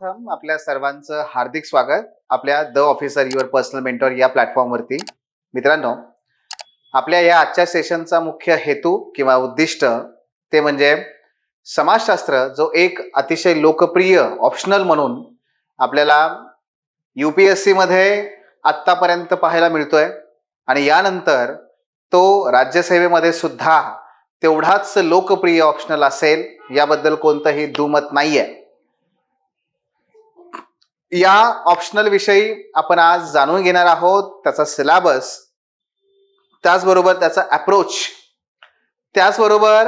सर्वप्रथम आपल्या सर्वांचं हार्दिक स्वागत आपल्या the officer your personal mentor या प्लॅटफॉर्मवरती. मित्रांनो, आपल्या या आजच्या सेशनचा मुख्य हेतू किंवा उद्दिष्ट ते म्हणजे समाजशास्त्र, जो एक अतिशय लोकप्रिय ऑप्शनल म्हणून आपल्याला UPSC मध्ये आत्तापर्यंत पाहायला मिळतोय आणि यानंतर तो राज्यसेवेमध्ये सुद्धा तेवढाच लोकप्रिय ऑप्शनल असेल याबद्दल कोणतंही दुमत नाहीये. या ऑप्शनल विषयी आपण आज जाणून घेणार आहोत, त्याचा सिलेबस, त्याचबरोबर त्याचा अप्रोच, त्याचबरोबर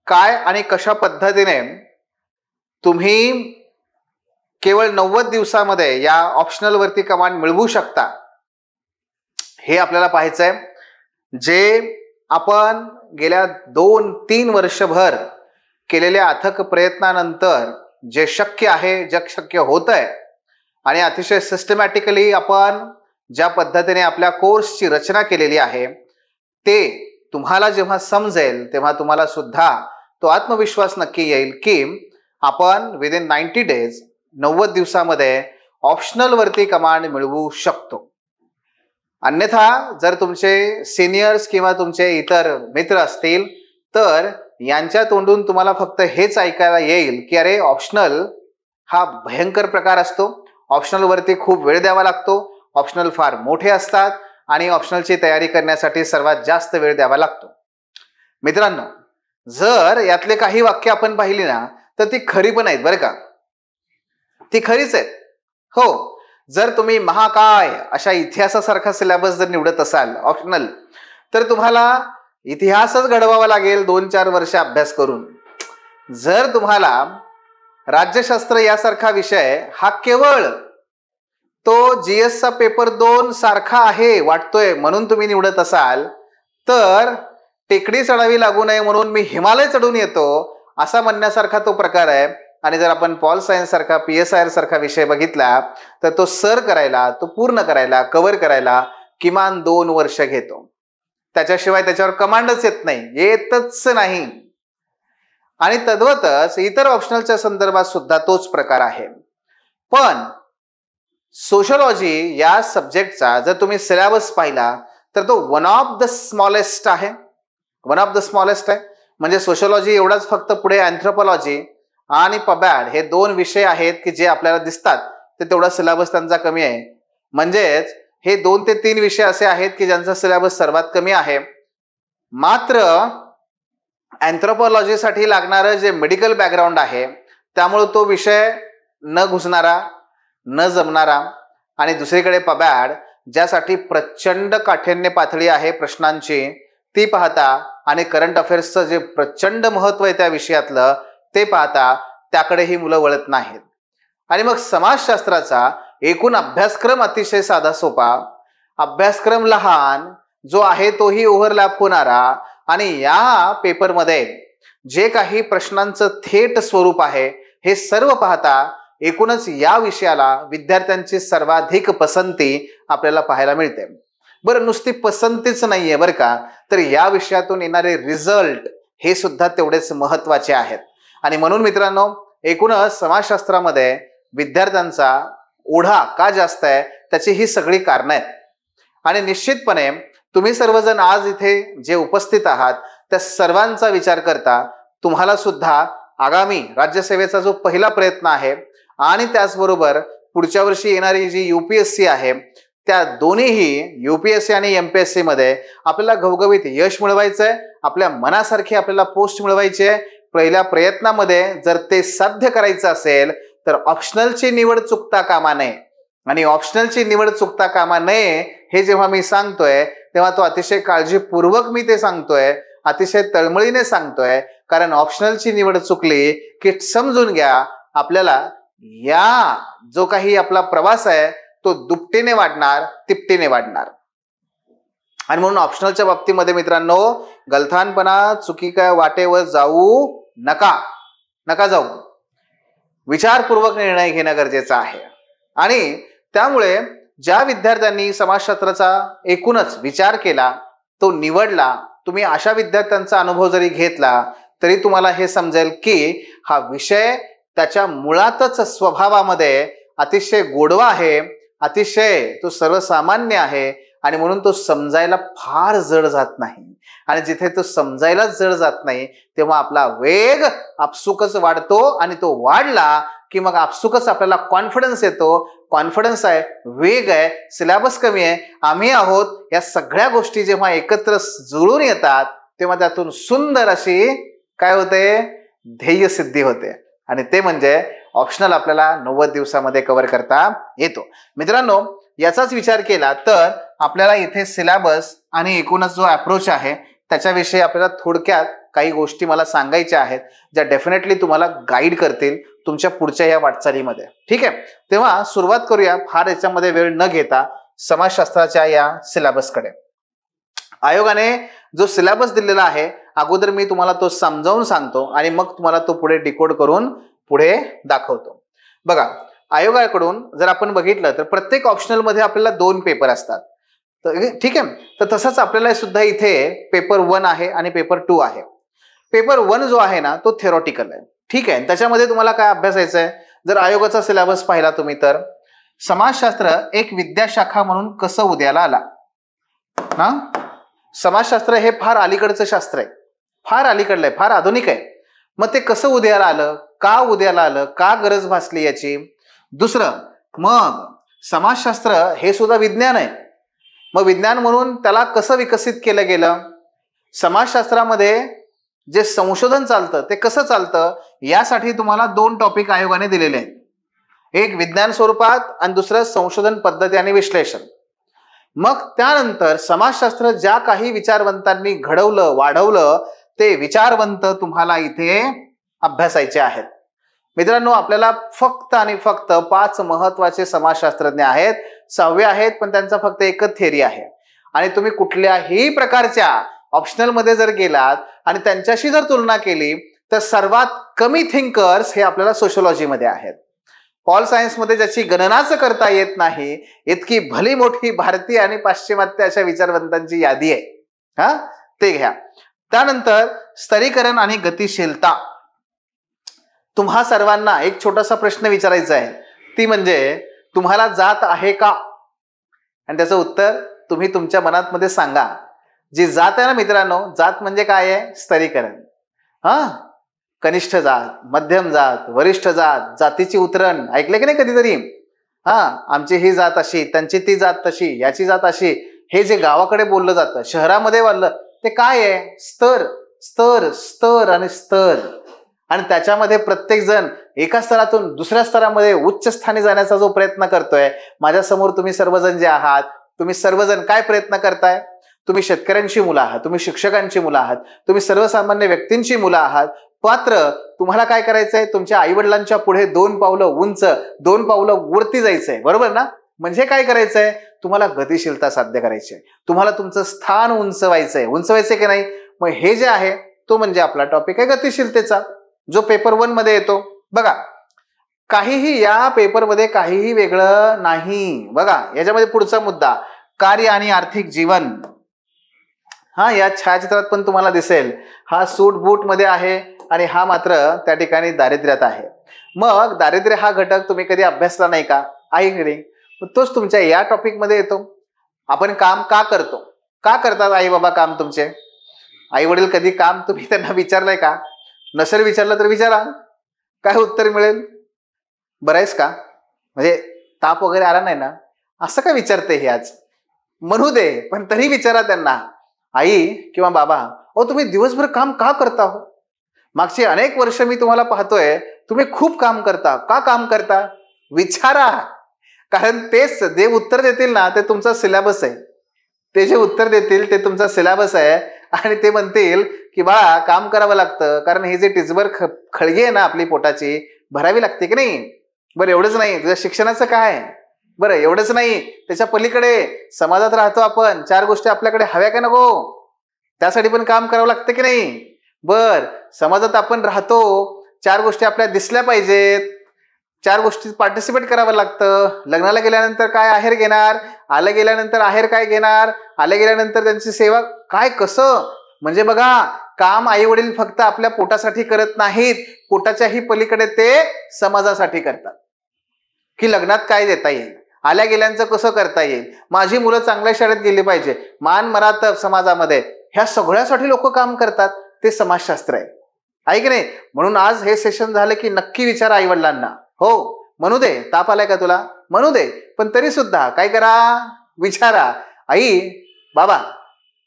काय आणि कशा पद्धतीने तुम्ही केवळ 90 दिवसामध्ये या ऑप्शनल वरती कमांड मिळवू शकता हे आपल्याला पाहायचंय. जे आपण गेल्या 2-3 वर्षभर केलेल्या अथक प्रयत्नानंतर जे शक्य आहे, जग शक्य होत आहे आणि अतिशय सिस्टमॅटिकली आपण ज्या पद्धतीने आपल्या कोर्सची रचना केलेली आहे ते तुम्हाला जेव्हा समजेल तेव्हा तुम्हाला सुद्धा तो आत्मविश्वास नक्की येईल की आपण विदिन 90 डेज 90 दिवसामध्ये ऑप्शनल वरती कमांड मिळवू शकतो. अन्यथा जर तुमचे सिनियर्स किंवा तुमचे इतर मित्र असतील तर यांच्या तोंडून तुम्हाला फक्त हेच ऐकायला येईल की अरे ऑप्शनल हा भयंकर प्रकार असतो, ऑप्शनल वरती खूप वेळ द्यावा लागतो, ऑप्शनल फार मोठे असतात आणि ऑप्शनलची तयारी करण्यासाठी सर्वात जास्त वेळ द्यावा लागतो. मित्रांनो, जर यातले काही वाक्य आपण पाहिली ना तर ती खरी पण आहेत बरं का, ती खरीच आहेत. हो, जर तुम्ही महाकाय अशा इतिहासासारखा सिलेबस जर निवडत असाल ऑप्शनल तर तुम्हाला इतिहासच घडवावा लागेल 2-4 वर्ष अभ्यास करून. जर तुम्हाला राज्यशास्त्र यासारखा विषय हा केवळ तो GS चा पेपर 2 सारखा आहे वाटतोय म्हणून तुम्ही निवडत असाल तर टेकडी चढावी लागू नये म्हणून मी हिमालय चढून येतो असा म्हणण्यासारखा तो प्रकार आहे. आणि जर आपण पॉल सायन्स सारखा PSIR सारखा विषय बघितला तर तो सर करायला, तो पूर्ण करायला, कव्हर करायला किमान 2 वर्ष घेतो. त्याच्याशिवाय त्याच्यावर कमांडच येत नाही, येतच नाही. आणि तद्वतच इतर ऑप्शनलच्या संदर्भात सुद्धा तोच प्रकार आहे. पण सोशलॉजी या सब्जेक्टचा जर तुम्ही सिलेबस पाहिला तर तो वन ऑफ द स्मॉलेस्ट आहे. वन ऑफ द स्मॉलेस्ट आहे म्हणजे सोशलॉजी एवढाच, फक्त पुढे अँथ्रोपॉलॉजी आणि पबॅड हे 2 विषय आहेत की जे आपल्याला दिसतात ते तेवढा सिलेबस त्यांचा कमी आहे. म्हणजेच हे 2 ते 3 विषय असे आहेत की ज्यांचा सिलेबस सर्वात कमी आहे. मात्र अँथ्रोपॉलॉजीसाठी लागणारं जे मेडिकल बॅकग्राऊंड आहे त्यामुळे तो विषय न घुसणारा, न जमणारा, आणि दुसरीकडे पबॅड ज्यासाठी प्रचंड काठिण्य पातळी आहे प्रश्नांची ती पाहता आणि करंट अफेअर्सचं जे प्रचंड महत्व आहे त्या विषयातलं ते पाहता त्याकडे ही मुलं वळत नाहीत. आणि मग समाजशास्त्राचा एकूण अभ्यासक्रम अतिशय साधा सोपा, अभ्यासक्रम लहान, जो आहे तोही ओव्हरलॅप होणारा, आणि या पेपरमध्ये जे काही प्रश्नांचं थेट स्वरूप आहे हे सर्व पाहता एकूणच या विषयाला विद्यार्थ्यांची सर्वाधिक पसंती आपल्याला पाहायला मिळते. बरं, नुसती पसंतीच नाहीये बरं का, तर या विषयातून येणारे रिझल्ट हे सुद्धा तेवढेच महत्वाचे आहेत. आणि म्हणून मित्रांनो, एकूणच समाजशास्त्रामध्ये विद्यार्थ्यांचा ओढा का जास्त आहे त्याची ही सगळी कारणं आहेत. आणि निश्चितपणे तुम्ही सर्वजण आज इथे जे उपस्थित आहात त्या सर्वांचा विचार करता तुम्हाला सुद्धा आगामी राज्यसेवेचा जो पहिला प्रयत्न आहे आणि त्याचबरोबर पुढच्या वर्षी येणारी जी UPSC आहे त्या दोन्हीही UPSC आणि MPSC मध्ये आपल्याला घवघवीत यश मिळवायचंय, आपल्या मनासारखी आपल्याला पोस्ट मिळवायची आहे. पहिल्या प्रयत्नामध्ये जर ते साध्य करायचं असेल तर ऑप्शनलची निवड चुकता कामा नये. आणि ऑप्शनलची निवड चुकता कामा नये हे जेव्हा मी सांगतोय तेव्हा तो अतिशय काळजीपूर्वक मी ते सांगतोय, अतिशय तळमळीने सांगतोय, कारण ऑप्शनलची निवड चुकली की समजून घ्या आपल्याला या जो काही आपला प्रवास आहे तो दुपटीने वाढणार, तिपटीने वाढणार. आणि म्हणून ऑप्शनलच्या बाबतीमध्ये मित्रांनो, गलथानपणा, चुकी काय वाटेवर जाऊ नका जाऊ. विचारपूर्वक निर्णय घेणं गरजेचं आहे. आणि त्यामुळे ज्या विद्यार्थ्यांनी समाजशास्त्राचा एकूणच विचार केला, तो निवडला, तुम्ही अशा विद्यार्थ्यांचा अनुभव जरी घेतला तरी तुम्हाला हे समजेल की हा विषय त्याच्या मुळातच स्वभावामध्ये अतिशय गोडवा आहे, अतिशय तो सर्वसामान्य आहे आणि म्हणून तो समजायला फार जड जात नाही. आणि जिथे तो समजायला जड जात नाही तेव्हा आपला वेग आपसुकच वाढतो आणि तो वाढला की मग आपसुकच आपल्याला कॉन्फिडन्स येतो. कॉन्फिडन्स आहे, वेग आहे, सिलेबस कमी आहे, आम्ही आहोत, या सगळ्या गोष्टी जेव्हा एकत्र जुळून येतात तेव्हा त्यातून सुंदर अशी काय होते, ध्येय सिद्धी होते. आणि ते म्हणजे ऑप्शनल आपल्याला 90 दिवसामध्ये कव्हर करता येतो. मित्रांनो, याचाच विचार केला तर आपल्याला इथे सिलेबस आणि एकूणच जो अप्रोच आहे त्याच्याविषयी आपल्याला थोडक्यात काही गोष्टी मला सांगायच्या आहेत, ज्या डेफिनेटली तुम्हाला गाईड करतील तुमच्या पुढच्या या वाटचालीमध्ये. ठीक आहे, तेव्हा सुरुवात करूया फार याच्यामध्ये वेळ न घेता समाजशास्त्राच्या या सिलेबसकडे. आयोगाने जो सिलेबस दिलेला आहे अगोदर मी तुम्हाला तो समजावून सांगतो आणि मग तुम्हाला तो पुढे डिकोड करून पुढे दाखवतो. बघा, आयोगाकडून जर आपण बघितलं तर प्रत्येक ऑप्शनल मध्ये आपल्याला 2 पेपर असतात. ठीक आहे, तर तसंच आपल्याला सुद्धा इथे पेपर 1 आहे आणि पेपर 2 आहे. पेपर 1 जो आहे ना तो थेरॉटिकल आहे. ठीक आहे, त्याच्यामध्ये तुम्हाला काय अभ्यासायचं आहे, जर आयोगाचा सिलेबस पाहिला तुम्ही तर समाजशास्त्र एक विद्याशाखा म्हणून कसं उदयाला आला ना. समाजशास्त्र हे फार अलीकडचं शास्त्र आहे, फार अलीकडलं आहे, फार आधुनिक आहे. मग ते कसं उदयाला आलं, का उदयाला आलं, का गरज भासली याची. दुसरं, मग समाजशास्त्र हे सुद्धा विज्ञान आहे, मग विज्ञान म्हणून त्याला कसं विकसित केलं गेलं, समाजशास्त्रामध्ये जे संशोधन चालतं ते कसं चालतं, यासाठी तुम्हाला 2 टॉपिक आयोगाने दिलेले आहेत. एक विज्ञान स्वरूपात आणि दुसरं संशोधन पद्धती आणि विश्लेषण. मग त्यानंतर समाजशास्त्र ज्या काही विचारवंतांनी घडवलं वाढवलं ते विचारवंत तुम्हाला इथे अभ्यासायचे आहेत. मित्रांनो, आपल्याला फक्त आणि फक्त 5 महत्वाचे समाजशास्त्रज्ञ आहेत, 6वे आहेत, पण त्यांचा फक्त एकच थेअरी आहे. आणि तुम्ही कुठल्याही प्रकारच्या ऑप्शनल मध्ये जर गेलात आणि त्यांच्याशी जर तुलना केली तर सर्वात कमी थिंकर्स हे आपल्याला सोशिओलॉजीमध्ये आहेत. पॉल सायन्स मध्ये ज्याची गणनाच करता येत नाही इतकी भली मोठी भारतीय आणि पाश्चिमात्य अशा विचारवंतांची यादी आहे. ते घ्या. त्यानंतर स्तरीकरण आणि गतिशीलता. तुम्हा सर्वांना एक छोटासा प्रश्न विचारायचा आहे, ती म्हणजे तुम्हाला जात आहे का, आणि त्याचं उत्तर तुम्ही तुमच्या मनात मध्ये सांगा. जी जात आहे ना मित्रांनो, जात म्हणजे काय आहे, स्तरीकरण. कनिष्ठ जात, मध्यम जात, वरिष्ठ जात, जातीची उतरण ऐकले की नाही कधीतरी. आमची ही जात अशी, त्यांची ती जात तशी, याची जात अशी, हे जे गावाकडे बोललं जातं शहरामध्ये वाढलं ते काय आहे, स्तर स्तर स्तर आणि स्तर. आणि त्याच्यामध्ये प्रत्येक जण एका स्तरातून दुसऱ्या स्तरामध्ये उच्च स्थानी जाण्याचा जो प्रयत्न करतोय, माझ्या समोर तुम्ही सर्वजण जे आहात, तुम्ही सर्वजण काय प्रयत्न करताय, तुम्ही शेतकऱ्यांची मुलं आहात, तुम्ही शिक्षकांची मुलं आहात, तुम्ही सर्वसामान्य व्यक्तींची मुलं आहात. मात्र तुम्हाला काय करायचंय, तुमच्या आईवडिलांच्या पुढे 2 पावलं उंच, 2 पावलं वरती जायचंय, बरोबर ना. म्हणजे काय करायचंय, तुम्हाला गतिशीलता साध्य करायची आहे, तुम्हाला तुमचं स्थान उंचवायचंय की नाही. मग हे जे आहे तो म्हणजे आपला टॉपिक आहे गतिशीलतेचा, जो पेपर 1 मध्ये येतो. बघा, काहीही या पेपरमध्ये काहीही वेगळं नाही. बघा, याच्यामध्ये पुढचा मुद्दा कार्य आणि आर्थिक जीवन. या छायाचित्रात पण तुम्हाला दिसेल, हा सूट बूट मध्ये आहे आणि हा मात्र त्या ठिकाणी दारिद्र्यात आहे. मग दारिद्र्य हा घटक तुम्ही कधी अभ्यासला नाही का, आहे की नाही. तोच तुमच्या या टॉपिक मध्ये येतो. आपण काम का करतो, का करतात आई बाबा काम तुमचे, आई वडील कधी काम तुम्ही त्यांना विचारलंय का. नसेल विचारलं तर विचारा, काय उत्तर मिळेल. बरं आहेस का, म्हणजे ताप वगैरे आला नाही ना, असं काय विचारते हे आज, म्हणू दे पण तरी विचारा त्यांना. आई किंवा बाबा, तुम्ही दिवसभर काम का करता हो, मागची अनेक वर्ष मी तुम्हाला पाहतोय तुम्ही खूप काम करता, का काम करता विचारा. कारण तेच जे उत्तर देतील ना ते तुमचा सिलेबस आहे, ते जे उत्तर देतील ते तुमचा सिलेबस आहे. आणि ते म्हणतील की बाळा काम करावं लागतं, कारण हे जे टिचभर खळगी आहे ना आपली पोटाची भरावी लागते की नाही. बरं, एवढंच नाही, तुझ्या शिक्षणाचं काय, बरं एवढंच नाही, त्याच्या पलीकडे समाजात राहतो आपण, 4 गोष्टी आपल्याकडे हव्या का नको, त्यासाठी पण काम करावं लागतं की नाही. बर, समाजात आपण राहतो, 4 गोष्टी आपल्या दिसल्या पाहिजेत, 4 गोष्टी पार्टिसिपेट करावं लागतं. लग्नाला गेल्यानंतर काय आहेर घेणार, आलं गेल्यानंतर आहेर काय घेणार, आलं गेल्यानंतर त्यांची सेवा काय, कसं, म्हणजे बघा, काम आई वडील फक्त आपल्या पोटासाठी करत नाहीत, पोटाच्याही पलीकडे ते समाजासाठी करतात. की लग्नात काय देता येईल, आल्या गेल्यांचं कसं करता येईल, माझी मुलं चांगल्या शाळेत गेली पाहिजे, मान मरातब समाजामध्ये, ह्या सगळ्यासाठी लोक काम करतात. ते समाजशास्त्र आहे की नाही? म्हणून आज हे सेशन झालं की नक्की विचारा आई वडिलांना. हो, म्हणू दे, ताप आलाय का तुला, म्हणू दे, पण तरी सुद्धा काय करा, विचारा, आई बाबा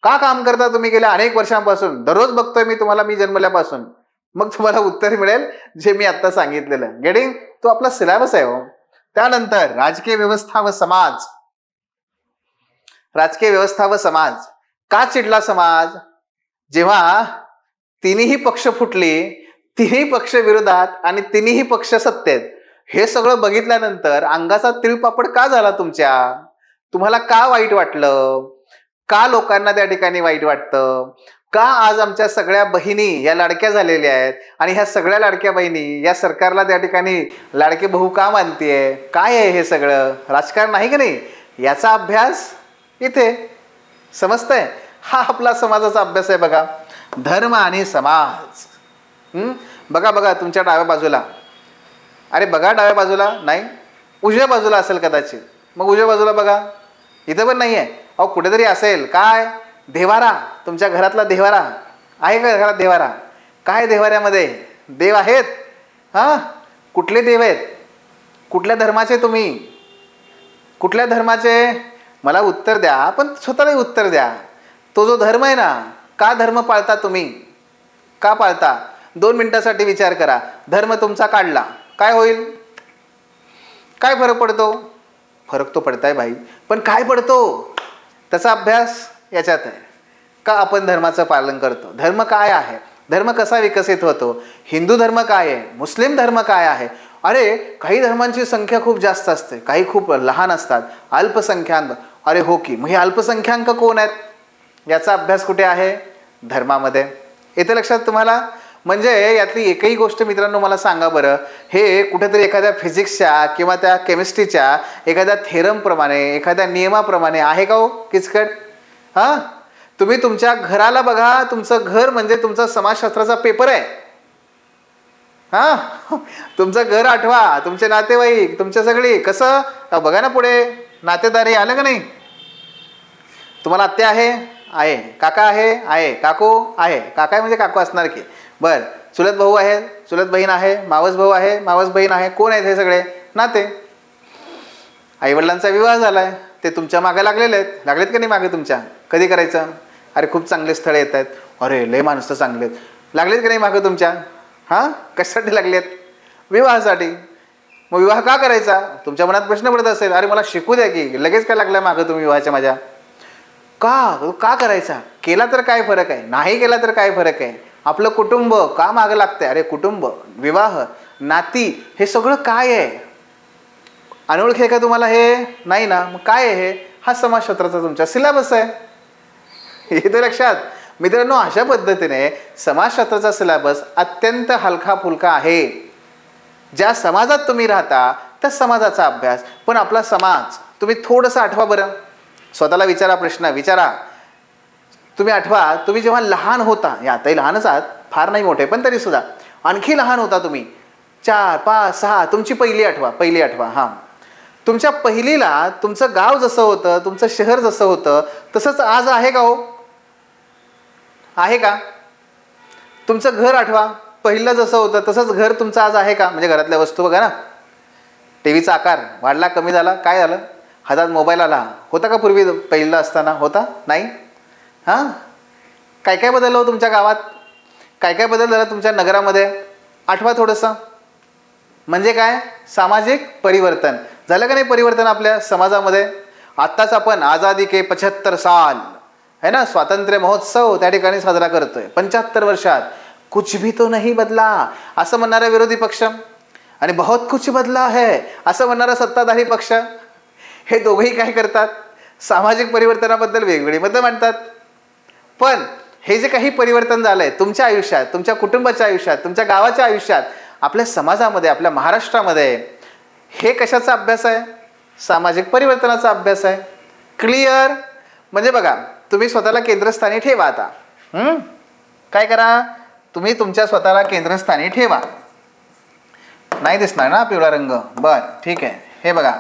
का काम करता तुम्ही गेल्या अनेक वर्षांपासून, दररोज बघतोय मी तुम्हाला, मी जन्मल्यापासून. मग तुम्हाला उत्तर मिळेल जे मी आता सांगितलेलं. गेटिंग? तो आपला सिलेबस आहे हो. त्यानंतर राजकीय व्यवस्था व समाज. राजकीय व्यवस्था व समाज. का चिडला समाज? जेव्हा तिन्ही पक्ष फुटले, तिन्ही पक्ष विरोधात आणि तिन्ही पक्ष सत्तेत, हे सगळं बघितल्यानंतर अंगाचा तिळपापड का झाला तुमच्या? तुम्हाला का वाईट वाटलं? का लोकांना त्या ठिकाणी वाईट वाटतं? का आज आमच्या सगळ्या बहिणी या लाडक्या झालेल्या आहेत आणि ह्या सगळ्या लाडक्या बहिणी या सरकारला त्या ठिकाणी लाडके भाऊ का मानतीये? काय आहे हे सगळं? राजकारण नाही की नाही? याचा अभ्यास इथे समजतंय? हा आपला समाजाचा अभ्यास आहे बघा. धर्म आणि समाज. बघा बघा तुमच्या डाव्या बाजूला, अरे बघा डाव्या बाजूला नाही, उजव्या बाजूला असेल कदाचित, मग उजव्या बाजूला बघा, इथं पण नाही आहे. अहो कुठेतरी असेल. काय? देवारा. तुमच्या घरातला देवारा आहे का? घरात देवारा काय? देवाऱ्यामध्ये देव आहेत? कुठले देव आहेत? कुठल्या धर्माचे तुम्ही? कुठल्या धर्माचे? मला उत्तर द्या, पण स्वतःलाही उत्तर द्या. तो जो धर्म आहे ना, का धर्म पाळता तुम्ही? का पाळता? 2 मिनिटासाठी विचार करा. धर्म तुमचा काढला, काय होईल? काय फरक पडतो? फरक तो पडताय भाई, पण काय पडतो? त्याचा अभ्यास याच्यात आहे. का आपण धर्माचं पालन करतो? धर्म काय आहे? धर्म कसा विकसित होतो? हिंदू धर्म काय आहे? मुस्लिम धर्म काय आहे? अरे काही धर्मांची संख्या खूप जास्त असते, काही खूप लहान असतात. अल्पसंख्याक. अरे हो की, मग हे अल्पसंख्याक कोण आहेत? याचा अभ्यास कुठे आहे? धर्मामध्ये. येते लक्षात तुम्हाला? म्हणजे यातली एकही गोष्ट मित्रांनो मला सांगा बरं, हे कुठेतरी एखाद्या फिजिक्सच्या किंवा त्या केमिस्ट्रीच्या एखाद्या थेरमप्रमाणे, एखाद्या नियमाप्रमाणे आहे का हो किचकट? तुम्ही तुमच्या घराला बघा. तुमचं घर म्हणजे तुमचा समाजशास्त्राचा पेपर आहे. तुमचं घर आठवा, तुमचे नातेवाईक, तुमच्या सगळी कसं बघा ना, पुढे नातेदारी आलं का नाही? तुम्हाला आत्या आहे? आहे. काका आहे? आहे. काकू आहे? काका म्हणजे काकू असणार की. बर. चुलत भाऊ आहे? चुलत बहीण आहे? मावस भाऊ आहे? मावस बहीण आहे? कोण आहेत हे सगळे? नाते. आईवडिलांचा विवाह झालाय, ते तुमच्या मागे लागलेले आहेत. लागलेत का नाही मागे तुमच्या? कधी करायचं? अरे खूप चांगले स्थळ येत आहेत, अरे लय माणसं चांगलेत. लागलेत का नाही मागे तुमच्या? कशासाठी लागलेत? विवाहासाठी. मग विवाह का करायचा? तुमच्या मनात प्रश्न पडत असेल, अरे मला शिकू द्या की, लगेच काय लागलाय मागं तुम्ही विवाहाच्या माझ्या? का करायचा? केला तर काय फरक आहे? नाही केला तर काय फरक आहे? आपलं कुटुंब का मागं लागतंय? अरे कुटुंब, विवाह, नाती, हे सगळं काय आहे? अनोळखी आहे का तुम्हाला हे? नाही ना. मग काय आहे हे? हा समाजशास्त्राचा तुमचा सिलेबस आहे. येते लक्षात मित्रांनो? अशा पद्धतीने समाजशास्त्राचा सिलेबस अत्यंत हलका फुलका आहे. ज्या समाजात तुम्ही राहता त्या समाजाचा अभ्यास. पण आपला समाज तुम्ही थोडंसं आठवा बरं. स्वतःला विचारा, प्रश्न विचारा. तुम्ही आठवा, तुम्ही जेव्हा लहान होता, या आताही लहानच आहात, फार नाही मोठे, पण तरी सुद्धा आणखी लहान होता तुम्ही, 4, 5, 6, तुमची पहिली आठवा. तुमच्या पहिलीला तुमचं गाव जसं होतं, तुमचं शहर जसं होतं, तसंच आज आहे का हो? आहे का? तुमचं घर आठवा, पहिलं जसं होतं तसंच घर तुमचं आज आहे का? म्हणजे घरातल्या वस्तू बघा ना, टीव्हीचा आकार वाढला, कमी झाला, काय झालं? हातात मोबाईल आला. होता का पूर्वी पहिलं असताना? होता? नाही. काय काय बदललं हो तुमच्या गावात? काय काय बदल झाला तुमच्या नगरामध्ये? आठवा थोडंसं. म्हणजे काय? सामाजिक परिवर्तन झालं का नाही? परिवर्तन आपल्या समाजामध्ये. आत्ताच आपण आझादी के 75 साल है ना, स्वातंत्र्य महोत्सव त्या ठिकाणी साजरा करतोय. 75 वर्षात कुछ भी तो नहीं बदला असं म्हणणारा विरोधी पक्ष आणि बहुत कुछ बदला है असं म्हणणारा सत्ताधारी पक्ष, हे दोघेही काय करतात? सामाजिक परिवर्तनाबद्दल वेगवेगळी मतं मांडतात. पण हे जे काही परिवर्तन झालंय तुमच्या आयुष्यात, तुमच्या कुटुंबाच्या आयुष्यात, तुमच्या गावाच्या आयुष्यात, आपल्या समाजामध्ये, आपल्या महाराष्ट्रामध्ये, हे कशाचा अभ्यास आहे? सामाजिक परिवर्तनाचा अभ्यास आहे. क्लिअर? म्हणजे बघा, तुम्ही स्वतःला केंद्रस्थानी ठेवा. आता काय करा, तुम्ही तुमच्या स्वतःला केंद्रस्थानी ठेवा. नाही दिसणार ना पिवळा रंग, बर ठीक आहे. हे बघा,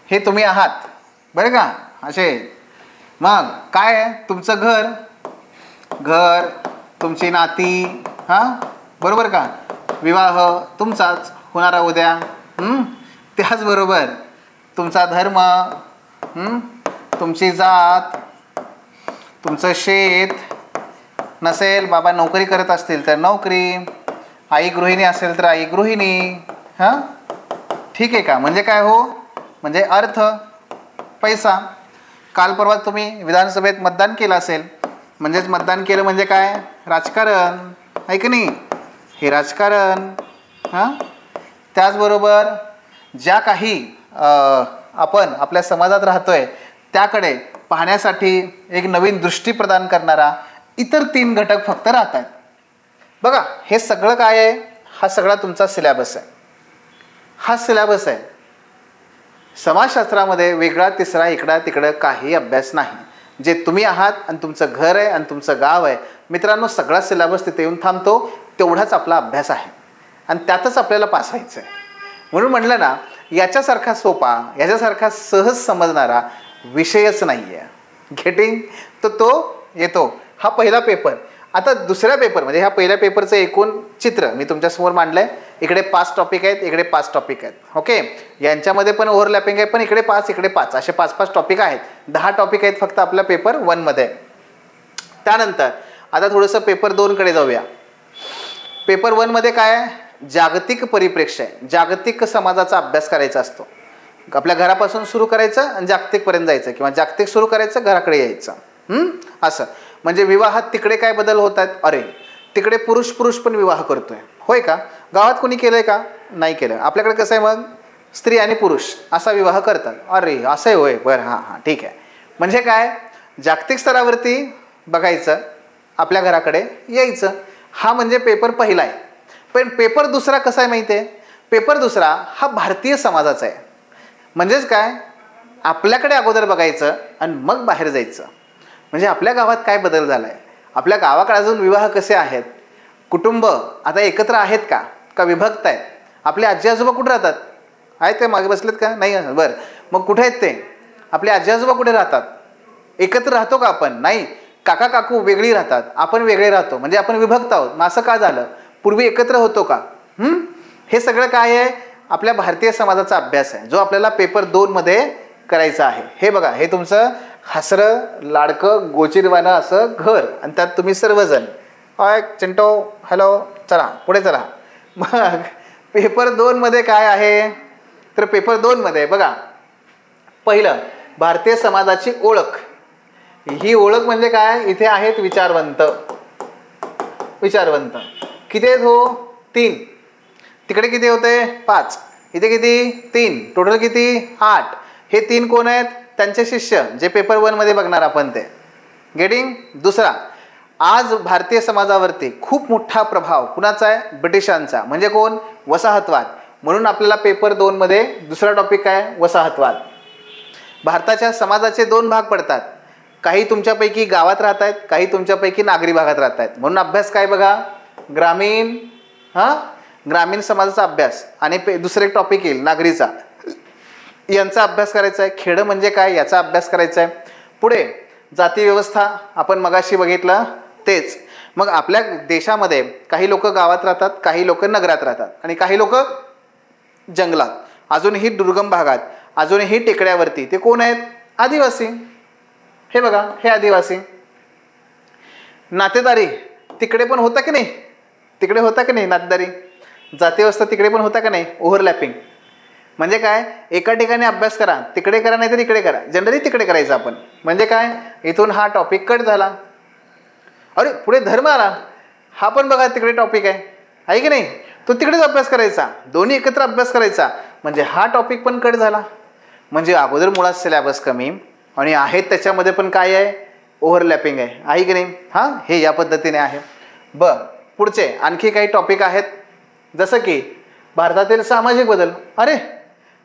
हे तुम्ही आहात बरं का असे. मग काय आहे, तुमचं घर, तुमची नाती, बरोबर का, विवाह तुमचाच होणारा उद्या. त्याचबरोबर तुमचा धर्म, तुमची जात, तुमचं शेत, नसेल बाबा नोकरी करत असतील तर नोकरी, आई गृहिणी असेल तर आई गृहिणी. ठीक आहे का. म्हणजे काय हो, म्हणजे अर्थ, पैसा. काल परवा तुम्ही विधानसभेत मतदान केलं असेल, म्हणजेच मतदान केलं म्हणजे काय, राजकारण आहे की नाही, हे राजकारण. त्याचबरोबर ज्या काही आपण आपल्या समाजात राहतोय त्याकडे पाहण्यासाठी एक नवीन दृष्टी प्रदान करणारा इतर 3 घटक फक्त राहतात. बघा हे सगळं काय आहे, हा सगळा तुमचा सिलॅबस आहे. हा सिलॅबस आहे. समाजशास्त्रामध्ये वेगळा तिसरा इकडा तिकडं काही अभ्यास नाही. जे तुम्ही आहात आणि तुमचं घर आहे आणि तुमचं गाव आहे मित्रांनो, सगळा सिलॅबस तिथे येऊन थांबतो. तेवढाच आपला अभ्यास आहे आणि त्यातच आपल्याला पास व्हायचं आहे. म्हणून म्हटलं ना, याच्यासारखा सोपा, याच्यासारखा सहज समजणारा विषयच नाही आहे. गेटिंग. तर तो येतो. हा पहिला पेपर. आता दुसऱ्या पेपर म्हणजे ह्या पहिल्या पेपरचं एकूण चित्र मी तुमच्यासमोर मांडलं आहे. इकडे 5 टॉपिक आहेत, इकडे 5 टॉपिक आहेत. ओके, यांच्यामध्ये पण ओव्हरलॅपिंग आहे, पण इकडे 5 इकडे 5 असे 5-5 टॉपिक आहेत. 10 टॉपिक आहेत फक्त आपल्या पेपर 1 मध्ये. त्यानंतर आता थोडंसं पेपर 2 कडे जाऊया. पेपर 1 मध्ये काय आहे, जागतिक परिप्रेक्ष्य आहे. जागतिक समाजाचा अभ्यास करायचा असतो. आपल्या घरापासून सुरू करायचं आणि जागतिकपर्यंत जायचं, किंवा जागतिक सुरू करायचं घराकडे यायचं. असं म्हणजे विवाहात तिकडे काय बदल होत आहेत, अरे तिकडे पुरुष पण विवाह करतोय, होय का. गावात कोणी केलंय का, नाही केलं. आपल्याकडे कसं आहे, मग स्त्री आणि पुरुष असा विवाह करतात. अरे असं आहे होय, बरं हां ठीक आहे. म्हणजे काय, जागतिक स्तरावरती बघायचं, आपल्या घराकडे यायचं. हा म्हणजे पेपर पहिला आहे. पण पेपर दुसरा कसा आहे माहिती आहे, पेपर दुसरा हा भारतीय समाजाचा आहे. म्हणजेच काय, आपल्याकडे अगोदर बघायचं आणि मग बाहेर जायचं. म्हणजे आपल्या गावात काय बदल झाला आहे, आपल्या गावाकडे अजून विवाह कसे आहेत, कुटुंब आता एकत्र आहेत का विभक्त आहेत, आपले आजी आजोबा कुठे राहतात, आहेत ते मागे बसलेत का, नाही, बरं मग कुठे आहेत ते, आपले आजी आजोबा कुठे राहतात, एकत्र राहतो का आपण, नाही, काका काकू वेगळी राहतात, आपण वेगळे राहतो, म्हणजे आपण विभक्त आहोत. मग असं का झालं, पूर्वी एकत्र होतो का. हे सगळं काय आहे, आपल्या भारतीय समाजाचा अभ्यास आहे, जो आपल्याला पेपर 2 मध्ये करायचा आहे. हे बघा, हे तुमचं हसरं लाडकं गोचिरवानं असं घर, आणि त्यात तुम्ही सर्वजण, चिंटो हॅलो, चला पुढे चला. मग पेपर 2 मध्ये काय आहे, तर पेपर 2 मध्ये बघा, पहिलं भारतीय समाजाची ओळख. ही ओळख म्हणजे काय, इथे आहेत विचारवंत. किती आहेत हो, 3. तिकडे किती होते, 5. इथे किती, 3. टोटल किती, 8. हे 3 कोण आहेत, त्यांचे शिष्य, जे पेपर 1 मध्ये बघणार आपण ते. गेटिंग. दुसरा, आज भारतीय समाजावरती खूप मोठा प्रभाव कुणाचा आहे, ब्रिटिशांचा. म्हणजे कोण, वसाहतवाद. म्हणून आपल्याला पेपर 2 मध्ये दुसरा टॉपिक काय, वसाहतवाद. भारताच्या समाजाचे 2 भाग पडतात. काही तुमच्यापैकी गावात राहत आहेत, काही तुमच्यापैकी नागरी भागात राहत आहेत. म्हणून अभ्यास काय बघा, ग्रामीण समाजाचा अभ्यास, आणि दुसरे एक टॉपिक येईल नागरीचा, यांचा अभ्यास करायचा आहे. खेडं म्हणजे काय, याचा अभ्यास करायचा आहे. पुढे जाती व्यवस्था, आपण मगाशी बघितलं तेच. मग आपल्या देशामध्ये काही लोक गावात राहतात, काही लोक नगरात राहतात, आणि काही लोक जंगलात, अजूनही दुर्गम भागात, अजूनही टेकड्यावरती. ते कोण आहेत, आदिवासी. हे बघा, हे आदिवासी. नातेदारी तिकडे पण होता की नाही, तिकडे होता की नाही नातेदारी, जाती व्यवस्था तिकडे पण होता का नाही, ओव्हरलॅपिंग. म्हणजे काय, एका ठिकाणी अभ्यास करा, तिकडे करा, नाही तर इकडे करा, जनरली तिकडे करायचं आपण. म्हणजे काय, इथून हा टॉपिक कट झाला, अरे पुढे धर्म आला, हा पण बघा तिकडे टॉपिक आहे की नाही, तो तिकडेच अभ्यास करायचा, दोन्ही एकत्र अभ्यास करायचा. म्हणजे हा टॉपिक पण कट झाला. म्हणजे अगोदर मुळात सिलॅबस कमी, आणि आहेत त्याच्यामध्ये पण काय आहे, ओव्हरलॅपिंग आहे की नाही. हे या पद्धतीने आहे. पुढचे आणखी काही टॉपिक आहेत, जसं की भारतातील सामाजिक बदल. अरे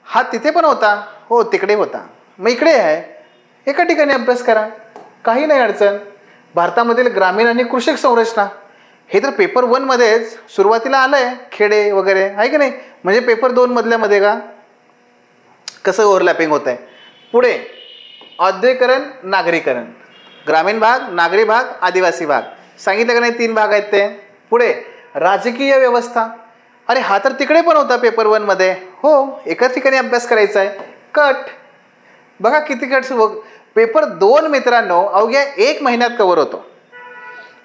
हा तिथे पण होता, हो तिकडे होता, मग इकडे आहे, एका ठिकाणी अभ्यास करा, काही नाही अडचण. भारतामधील ग्रामीण आणि कृषी संरचना, हे तर पेपर 1 मध्येच सुरुवातीला आलंय, खेडे वगैरे आहे की नाही. म्हणजे पेपर 2 मधल्यामध्ये का कसं ओव्हरलॅपिंग होत आहे. पुढे औद्योगिकरण, नागरीकरण, ग्रामीण भाग, नागरी भाग, आदिवासी भाग, सांगितलं का नाही 3 भाग आहेत ते. पुढे राजकीय व्यवस्था, अरे हा तर तिकडे पण होता पेपर 1 मध्ये. हो, एकाच ठिकाणी अभ्यास करायचा आहे. कट, बघा किती कट. पेपर 2 मित्रांनो अवघ्या 1 महिन्यात कव्हर होतो.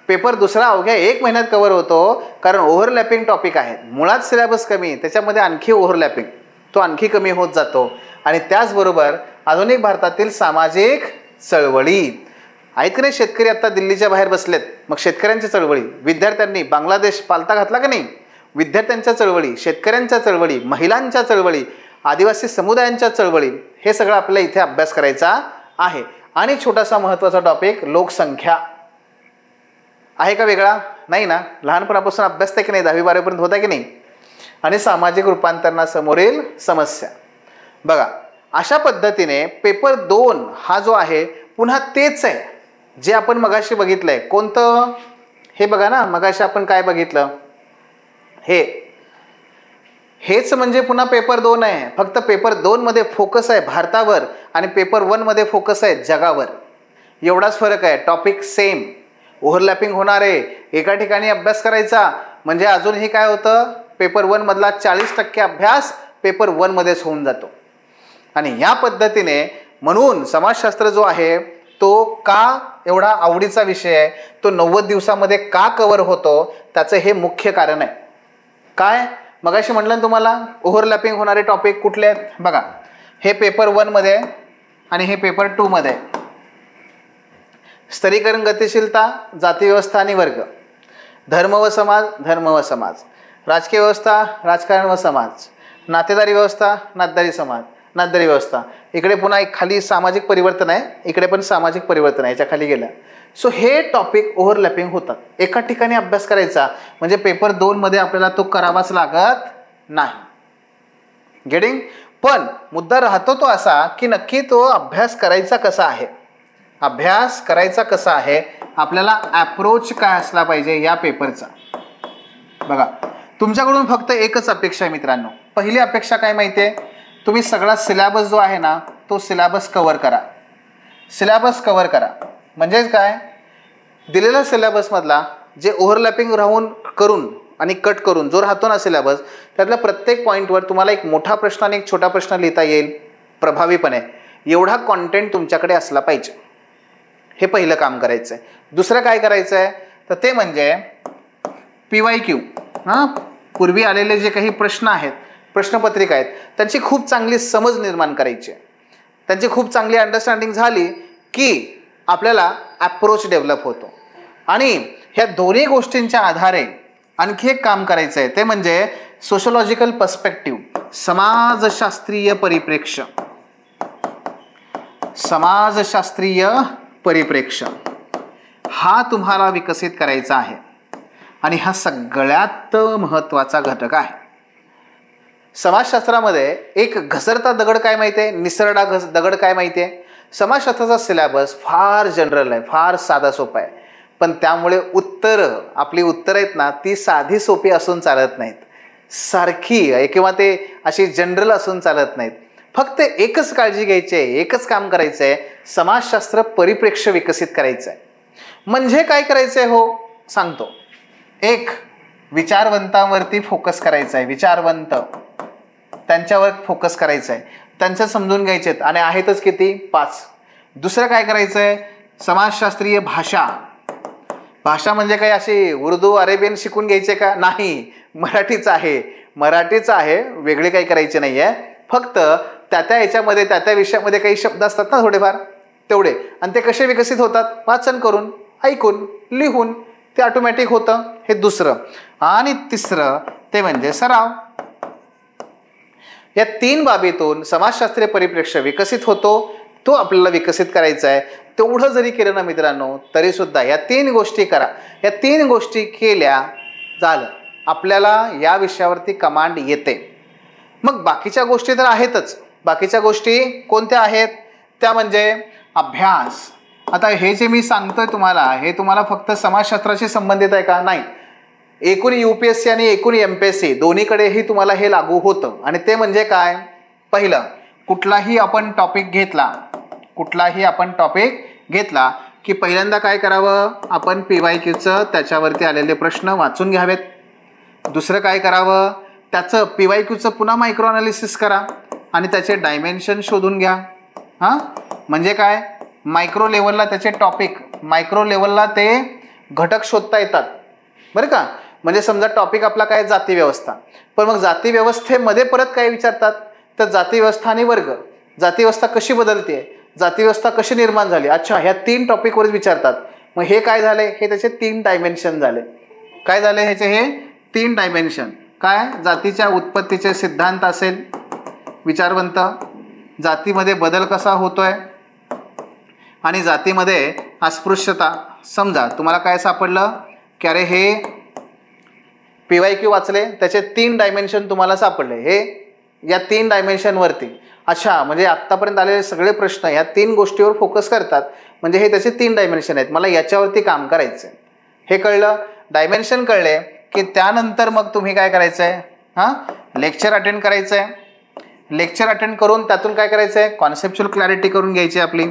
पेपर दुसरा अवघ्या 1 महिन्यात कव्हर होतो, कारण ओव्हरलॅपिंग टॉपिक आहे. मुळात सिलेबस कमी, त्याच्यामध्ये आणखी ओव्हरलॅपिंग तो आणखी कमी होत जातो. आणि त्याचबरोबर आधुनिक भारतातील सामाजिक चळवळी आहेत की नाही. शेतकरी आता दिल्लीच्या बाहेर बसलेत, मग शेतकऱ्यांच्या चळवळी, विद्यार्थ्यांनी बांगलादेश पालथा घातला का नाही, विद्यार्थ्यांच्या चळवळी, शेतकऱ्यांच्या चळवळी, महिलांच्या चळवळी, आदिवासी समुदायांच्या चळवळी, हे सगळं आपल्याला इथे अभ्यास करायचा आहे. आणि छोटासा महत्त्वाचा टॉपिक लोकसंख्या आहे का वेगळा? नाही ना, लहानपणापासून अभ्यास आहे की नाही, 10वी 12वी पर्यंत होता की नाही. आणि सामाजिक रूपांतरणासमोरील समस्या. बघा अशा पद्धतीने पेपर 2 हा जो आहे पुन्हा तेच आहे जे आपण मगाशी बघितलंय. कोणतं? हे बघा ना, मगाशी आपण काय बघितलं, हेच म्हणजे पुन्हा पेपर 2 आहे. फक्त पेपर 2 मध्ये फोकस आहे भारतावर आणि पेपर 1 मध्ये फोकस आहे जगावर. एवढाच फरक आहे. टॉपिक सेम, ओव्हरलॅपिंग होणार आहे. एका ठिकाणी अभ्यास करायचा म्हणजे अजूनही काय होतं, पेपर 1 मधला 40% अभ्यास पेपर 1 मध्येच होऊन जातो. आणि या पद्धतीने म्हणून समाजशास्त्र जो आहे तो का एवढा आवडीचा विषय आहे, तो 90 दिवसामध्ये का कव्हर होतो, त्याचं हे मुख्य कारण आहे. काय मगाशी म्हटलं ना तुम्हाला, ओव्हरलॅपिंग होणारे टॉपिक कुठले आहेत बघा. हे पेपर 1 मध्ये आणि हे पेपर 2 मध्ये. स्तरीकरण, गतिशीलता, जाती व्यवस्था आणि वर्ग, धर्म व समाज, धर्म व समाज, राजकीय व्यवस्था, राजकारण व समाज, नातेदारी व्यवस्था, नातदारी समाज, नातदारी व्यवस्था. इकडे पुन्हा एक खाली सामाजिक परिवर्तन आहे, इकडे पण सामाजिक परिवर्तन आहे, याच्या खाली गेल्या. सो हे टॉपिक ओव्हरलॅपिंग होतात. एका ठिकाणी अभ्यास करायचा म्हणजे पेपर 2 मध्ये आपल्याला तो करावाच लागत नाही. गेटिंग? पण मुद्दा राहतो तो असा की नक्की तो अभ्यास करायचा कसा आहे, अभ्यास करायचा कसा आहे, आपल्याला अप्रोच काय असला पाहिजे या पेपरचा. बघा तुमच्याकडून फक्त एकच अपेक्षा आहे मित्रांनो. पहिली अपेक्षा काय माहिती आहे, तुम्ही सगळा सिलेबस जो आहे ना तो सिलेबस कव्हर करा. सिलेबस कव्हर करा म्हणजेच काय, दिलेल्या सिलेबसमधला जे ओव्हरलॅपिंग राहून करून आणि कट करून जो राहतो ना सिलेबस, त्यातल्या प्रत्येक पॉईंटवर तुम्हाला एक मोठा प्रश्न आणि एक छोटा प्रश्न लिहिता येईल प्रभावीपणे, एवढा कॉन्टेंट तुमच्याकडे असला पाहिजे. हे पहिलं काम करायचं आहे. दुसरं काय करायचं आहे तर ते म्हणजे PYQ, पूर्वी आलेले जे काही प्रश्न आहेत, प्रश्नपत्रिका आहेत, त्यांची खूप चांगली समज निर्माण करायची आहे. त्यांची खूप चांगली अंडरस्टँडिंग झाली की आपल्याला अप्रोच डेव्हलप होतो. आणि ह्या दोन्ही गोष्टींच्या आधारे आणखी एक काम करायचं आहे, ते म्हणजे सोशोलॉजिकल पर्स्पेक्टिव्ह, समाजशास्त्रीय परिप्रेक्ष्य. समाजशास्त्रीय परिप्रेक्ष्य हा तुम्हाला विकसित करायचा आहे आणि हा सगळ्यात महत्त्वाचा घटक आहे. समाजशास्त्रामध्ये एक घसरता दगड काय माहिती आहे, निसरडा दगड काय माहिती आहे. समाजशास्त्राचा सिलेबस फार जनरल आहे, फार साधा सोपा आहे, पण त्यामुळे आपली उत्तरं आहेत ना ती साधी सोपी असून चालत नाहीत, सारखी किंवा ते अशी जनरल असून चालत नाहीत. फक्त एकच काळजी घ्यायची आहे, एकच काम करायचं आहे, समाजशास्त्र परिप्रेक्ष्य विकसित करायचं आहे. म्हणजे काय करायचं आहे हो सांगतो. एक, विचारवंतांवरती फोकस करायचा आहे. विचारवंत त्यांच्यावर फोकस करायचं आहे, त्यांचं समजून घ्यायचे आहेत आणि आहेतच किती 5. दुसरं काय करायचं आहे, समाजशास्त्रीय भाषा. भाषा म्हणजे काय अशी उर्दू अरेबियन शिकून घ्यायचे का? नाही, मराठीच आहे, वेगळे काही करायचे नाही आहे. फक्त त्या याच्यामध्ये त्या विषयामध्ये काही शब्द असतात ना थोडेफार तेवढे, आणि ते कसे विकसित होतात, वाचन करून, ऐकून, लिहून ते ऑटोमॅटिक होतं. हे दुसरं. आणि तिसरं ते म्हणजे सराव. या 3 बाबीतून समाजशास्त्रीय परिप्रेक्ष्य विकसित होतो, तो आपल्याला विकसित करायचा आहे. तेवढं जरी केलं ना मित्रांनो तरी सुद्धा या 3 गोष्टी करा. या 3 गोष्टी केल्या झालं, आपल्याला या विषयावरती कमांड येते. मग बाकीच्या गोष्टी तर आहेतच. बाकीच्या गोष्टी कोणत्या आहेत त्या म्हणजे अभ्यास, आता हे जे मी सांगतोय तुम्हाला, हे तुम्हाला फक्त समाजशास्त्राशी संबंधित आहे का? नाही. एकूण UPSC आणि एकूण MPSC दोन्हीकडेही तुम्हाला हे लागू होतं. आणि ते म्हणजे काय? पहिलं, कुठलाही आपण टॉपिक घेतला की पहिल्यांदा काय करावं? आपण PYQचं त्याच्यावरती आलेले प्रश्न वाचून घ्यावेत. दुसरं काय करावं? त्याचं PYQचं पुन्हा मायक्रो अनालिसिस करा आणि त्याचे डायमेन्शन शोधून घ्या. म्हणजे काय? मायक्रो लेवलला त्याचे टॉपिक, मायक्रो लेवलला ते घटक शोधता येतात, बरं का? म्हणजे समजा टॉपिक आपला काय? जाती व्यवस्था. पण मग जाती व्यवस्थेमध्ये परत काय विचारतात? तर जाती व्यवस्था आणि वर्ग, जाती व्यवस्था कशी बदलते, जाती व्यवस्था कशी निर्माण झाली. अच्छा, ह्या 3 टॉपिकवरच विचारतात. मग हे काय झाले? हे त्याचे 3 डायमेन्शन झाले. काय झाले ह्याचे? हे 3 डायमेन्शन. काय? जातीच्या उत्पत्तीचे सिद्धांत असेल, विचारवंत, जातीमध्ये बदल कसा होतोय आणि जातीमध्ये अस्पृश्यता. समजा तुम्हाला काय सापडलं की अरे हे PYQ वाचले, त्याचे 3 डायमेन्शन तुम्हाला सापडले, हे या 3 डायमेन्शनवरती. अच्छा, म्हणजे आत्तापर्यंत आलेले सगळे प्रश्न ह्या 3 गोष्टीवर फोकस करतात, म्हणजे हे त्याचे 3 डायमेन्शन आहेत, मला याच्यावरती काम करायचं. हे कळलं? डायमेन्शन कळले की त्यानंतर मग तुम्ही काय करायचं आहे? लेक्चर अटेंड करायचं आहे. लेक्चर अटेंड करून त्यातून काय करायचं आहे? कॉन्सेप्च्युअल क्लॅरिटी करून घ्यायची आपली.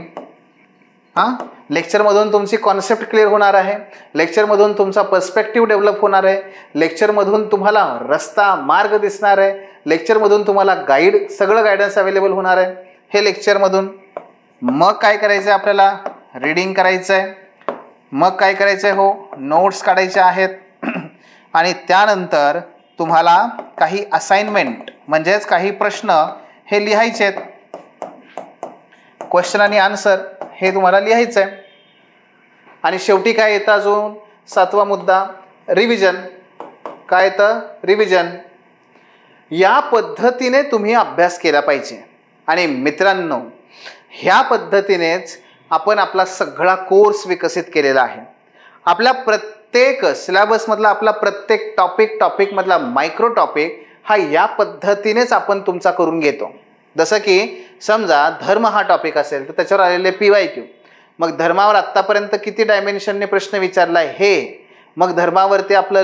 लेक्चरमधून तुमची कॉन्सेप्ट क्लिअर होणार आहे, लेक्चरमधून तुमचा पर्स्पेक्टिव्ह डेव्हलप होणार आहे, लेक्चरमधून तुम्हाला रस्ता मार्ग दिसणार आहे, लेक्चरमधून तुम्हाला सगळं गायडन्स अवेलेबल होणार आहे हे लेक्चरमधून. मग काय करायचं आहे? आपल्याला रीडिंग करायचं आहे. मग काय करायचं आहे? हो, नोट्स काढायचे आहेत. आणि त्यानंतर तुम्हाला काही असाइनमेंट म्हणजेच काही प्रश्न हे लिहायचे आहेत. क्वेश्चन आणि आन्सर हे तुम्हाला लिहायचं आहे. आणि शेवटी काय येतं? अजून 7वा मुद्दा, रिव्हिजन. काय येतं? रिव्हिजन. या पद्धतीने तुम्ही अभ्यास केला पाहिजे. आणि मित्रांनो, ह्या पद्धतीनेच आपण आपला सगळा कोर्स विकसित केलेला आहे. आपल्या प्रत्येक सिलेबसमधला आपला प्रत्येक टॉपिकमधला मायक्रो टॉपिक हा या पद्धतीनेच आपण तुमचा करून घेतो. जसं की समजा धर्म हा टॉपिक असेल तर त्याच्यावर आलेले PYQ, मग धर्मावर आत्तापर्यंत किती डायमेन्शनने प्रश्न विचारला आहे हे, मग धर्मावरती आपलं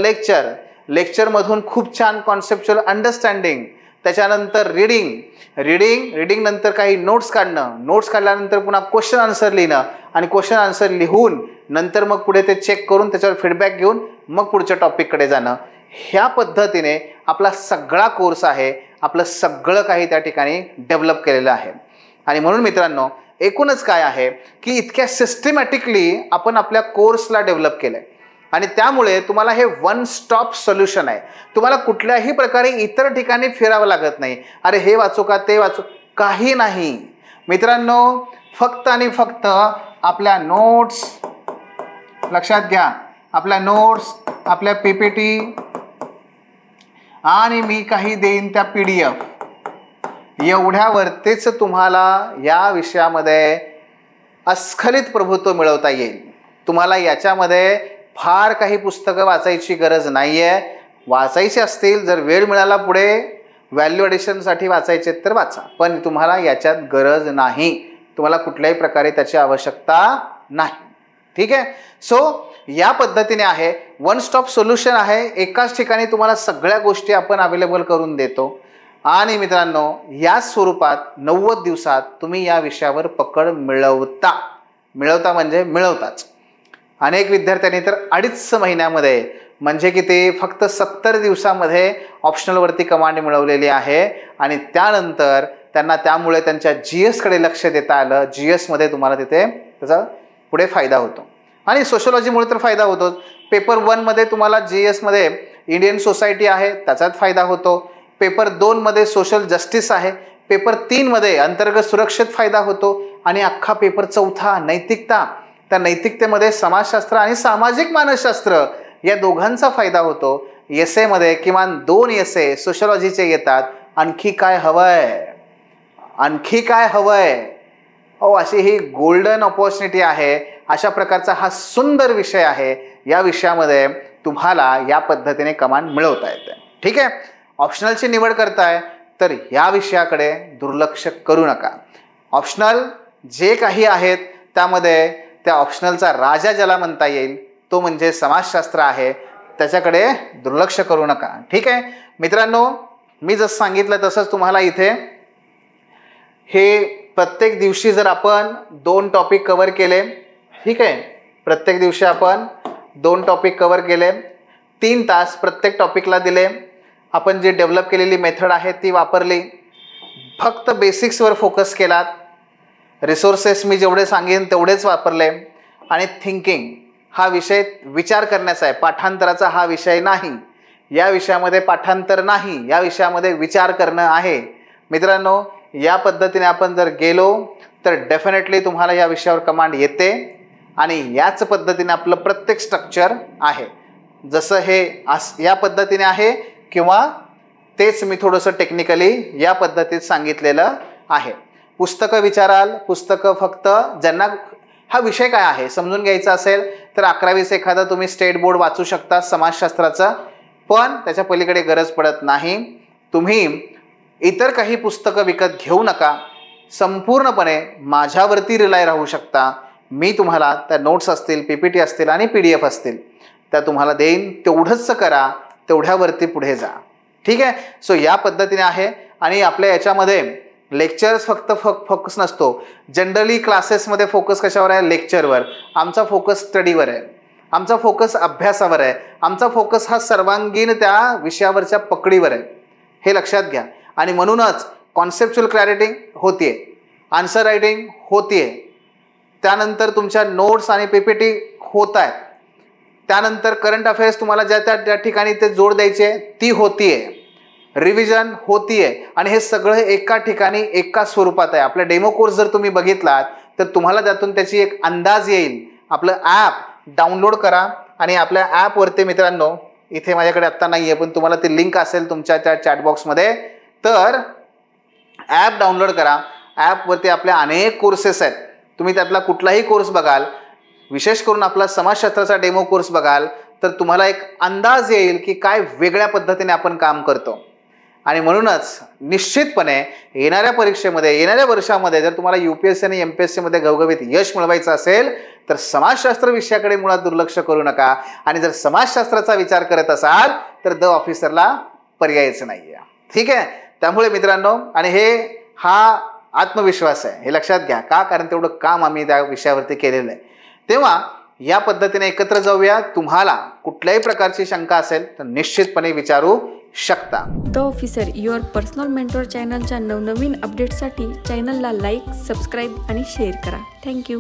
लेक्चरमधून खूप छान कॉन्सेप्च्युअल अंडरस्टँडिंग, त्याच्यानंतर रीडिंग नंतर काही नोट्स काढल्यानंतर पुन्हा क्वेश्चन आन्सर लिहिणं, आणि क्वेश्चन आन्सर लिहून नंतर मग पुढे ते चेक करून त्याच्यावर फीडबॅक घेऊन मग पुढच्या टॉपिककडे जाणं. ह्या पद्धतीने आपला सगळा कोर्स आहे, आपलं सगळं काही त्या ठिकाणी डेव्हलप केलेलं आहे. आणि म्हणून मित्रांनो, एकूणच काय आहे की इतक्या सिस्टमॅटिकली आपण आपल्या कोर्सला डेव्हलप केलं आहे. आणि त्यामुळे तुम्हाला हे 1 स्टॉप सोल्युशन आहे. तुम्हाला कुठल्याही प्रकारे इतर ठिकाणी फिरावं लागत नाही. अरे हे वाचू का, ते वाचू, काही नाही मित्रांनो. फक्त आणि फक्त आपल्या नोट्स, लक्षात घ्या, आपल्या नोट्स, आपल्या PPT आणि मी काही देईन त्या PDF, एवढ्यावरतीच तुम्हाला या विषयामध्ये अस्खलित प्रभुत्व मिळवता येईल. तुम्हाला याच्यामध्ये फार काही पुस्तकं वाचायची गरज नाही आहे. वाचायचे असतील, जर वेळ मिळाला पुढे व्हॅल्यू ॲडिशनसाठी वाचायचे तर वाचा, पण तुम्हाला याच्यात गरज नाही. तुम्हाला कुठल्याही प्रकारे त्याची आवश्यकता नाही. ठीक आहे? सो या पद्धतीने आहे, 1 स्टॉप सोल्युशन आहे. एकाच ठिकाणी तुम्हाला सगळ्या गोष्टी आपण अवेलेबल करून देतो. आणि मित्रांनो, या स्वरूपात 90 दिवसात तुम्ही या विषयावर पकड मिळवता म्हणजे मिळवताच. अनेक विद्यार्थ्यांनी तर 2.5 महिन्यामध्ये, म्हणजे की ते फक्त 70 दिवसामध्ये ऑप्शनलवरती कमांड मिळवलेली आहे. आणि त्यानंतर त्यांना त्यामुळे त्यांच्या GSकडे लक्ष देता आलं. GSमध्ये तुम्हाला तिथे त्याचा पुढे फायदा होतो. आणि सोशलॉजीमुळे तर फायदा होतोच. पेपर 1 मध्ये तुम्हाला GSमध्ये इंडियन सोसायटी आहे, त्याचाच फायदा होतो. पेपर 2 मध्ये सोशल जस्टिस आहे. पेपर 3 मध्ये अंतर्गत सुरक्षेत फायदा होतो. आणि अख्खा पेपर 4 नैतिकता, त्या नैतिकतेमध्ये समाजशास्त्र आणि सामाजिक मानसशास्त्र या दोघांचा फायदा होतो. एसेमध्ये किमान 2 एसे सोशलॉजीचे येतात. आणखी काय हवंय? अशी ही गोल्डन ऑपॉर्च्युनिटी आहे. अशा प्रकारचा हा सुंदर विषय आहे. या विषयामध्ये तुम्हाला या पद्धतीने कमांड मिळवता येते. ठीक आहे? ऑप्शनलची निवड करताय तर या विषयाकडे दुर्लक्ष करू नका. ऑप्शनल जे काही आहेत त्यामध्ये त्या ऑप्शनलचा राजा ज्याला म्हणता येईल तो म्हणजे समाजशास्त्र आहे. त्याच्याकडे दुर्लक्ष करू नका. ठीक आहे मित्रांनो, मी जसं सांगितलं तसंच तुम्हाला इथे हे प्रत्येक दिवशी जर आपण 2 टॉपिक कव्हर केले, ठीक आहे, प्रत्येक दिवशी आपण 2 टॉपिक कव्हर केले, 3 तास प्रत्येक टॉपिकला दिले, आपण जी डेव्हलप केलेली मेथड आहे ती वापरली, फक्त बेसिक्सवर फोकस केलात, रिसोर्सेस मी जेवढे सांगेन तेवढेच वापरले, आणि थिंकिंग हा विषय विचार करण्याचा आहे, पाठांतराचा हा विषय नाही. या विषयामध्ये पाठांतर नाही, या विषयामध्ये विचार करणं आहे. मित्रांनो, या पद्धतीने आपण जर गेलो तर डेफिनेटली तुम्हाला या विषयावर कमांड येते आणि याच पद्धतीने आपलं प्रत्येक स्ट्रक्चर आहे. जसं हे या पद्धतीने आहे किंवा तेच मी थोडंसं टेक्निकली या पद्धतीत सांगितलेलं आहे. पुस्तकं विचाराल, पुस्तकं फक्त ज्यांना हा विषय काय आहे समजून घ्यायचा असेल तर 11वीचं एखादं तुम्ही स्टेट बोर्ड वाचू शकता समाजशास्त्राचं, पण त्याच्या पलीकडे गरज पडत नाही. तुम्ही इतर काही पुस्तकं विकत घेऊ नका, संपूर्णपणे माझ्यावरती रिलाय राहू शकता. मी तुम्हाला त्या नोट्स असतील, PPT असतील आणि PDF असतील त्या तुम्हाला देईन, तेवढंच करा, तेवढ्यावरती पुढे जा. ठीक आहे. सो या पद्धतीने आहे. आणि आपल्या याच्यामध्ये लेक्चर्स फक्त फोकस नसतो. जनरली क्लासेसमध्ये फोकस कशावर आहे? लेक्चरवर. आमचा फोकस स्टडीवर आहे, आमचा फोकस अभ्यासावर आहे, आमचा फोकस हा सर्वांगीण त्या विषयावरच्या पकडीवर आहे, हे लक्षात घ्या. आणि म्हणूनच कॉन्सेप्च्युअल क्लॅरिटी होतीये, आन्सर रायटिंग होतीये, त्यानंतर तुमच्या नोट्स आणि PPT होत आहेत, त्यानंतर करंट अफेअर्स तुम्हाला ज्या त्या ठिकाणी ते जोड द्यायचे ती होतीये, रिव्हिजन होतीये, आणि हे सगळं एका ठिकाणी एका स्वरूपात आहे. आपला डेमो कोर्स जर तुम्ही बघितलात तर तुम्हाला त्यातून त्याची एक अंदाज येईल. आपलं ॲप डाउनलोड करा आणि आपल्या ॲपवरती मित्रांनो, इथे माझ्याकडे आत्ता नाही आहे पण तुम्हाला ती लिंक असेल तुमच्या त्या चॅटबॉक्समध्ये, तर ॲप डाउनलोड करा. ॲपवरती आपल्या अनेक कोर्सेस आहेत. तुम्ही त्यातला कुठलाही कोर्स बघाल, विशेष करून आपला समाजशास्त्राचा डेमो कोर्स बघाल तर तुम्हाला एक अंदाज येईल की काय वेगळ्या पद्धतीने आपण काम करतो. आणि म्हणूनच निश्चितपणे येणाऱ्या परीक्षेमध्ये, येणाऱ्या वर्षामध्ये जर तुम्हाला UPSC आणि MPSC मध्ये घवघवीत यश मिळवायचं असेल तर समाजशास्त्र विषयाकडे मुळात दुर्लक्ष करू नका. आणि जर समाजशास्त्राचा विचार करत असाल तर द ऑफिसरला पर्यायच नाही आहे. ठीक आहे. त्यामुळे मित्रांनो, आणि हा आत्मविश्वास आहे, हे लक्षात घ्या. का? कारण तेवढं काम आम्ही त्या विषयावरती केलेलं आहे. तेव्हा या पद्धतीने एकत्र जाऊया. तुम्हाला कुठल्याही प्रकारची शंका असेल तर निश्चितपणे विचारू शकता. The officer your personal mentor चॅनलच्या नवनवीन अपडेट्ससाठी चॅनलला लाईक, सबस्क्राईब आणि शेअर करा. थँक्यू.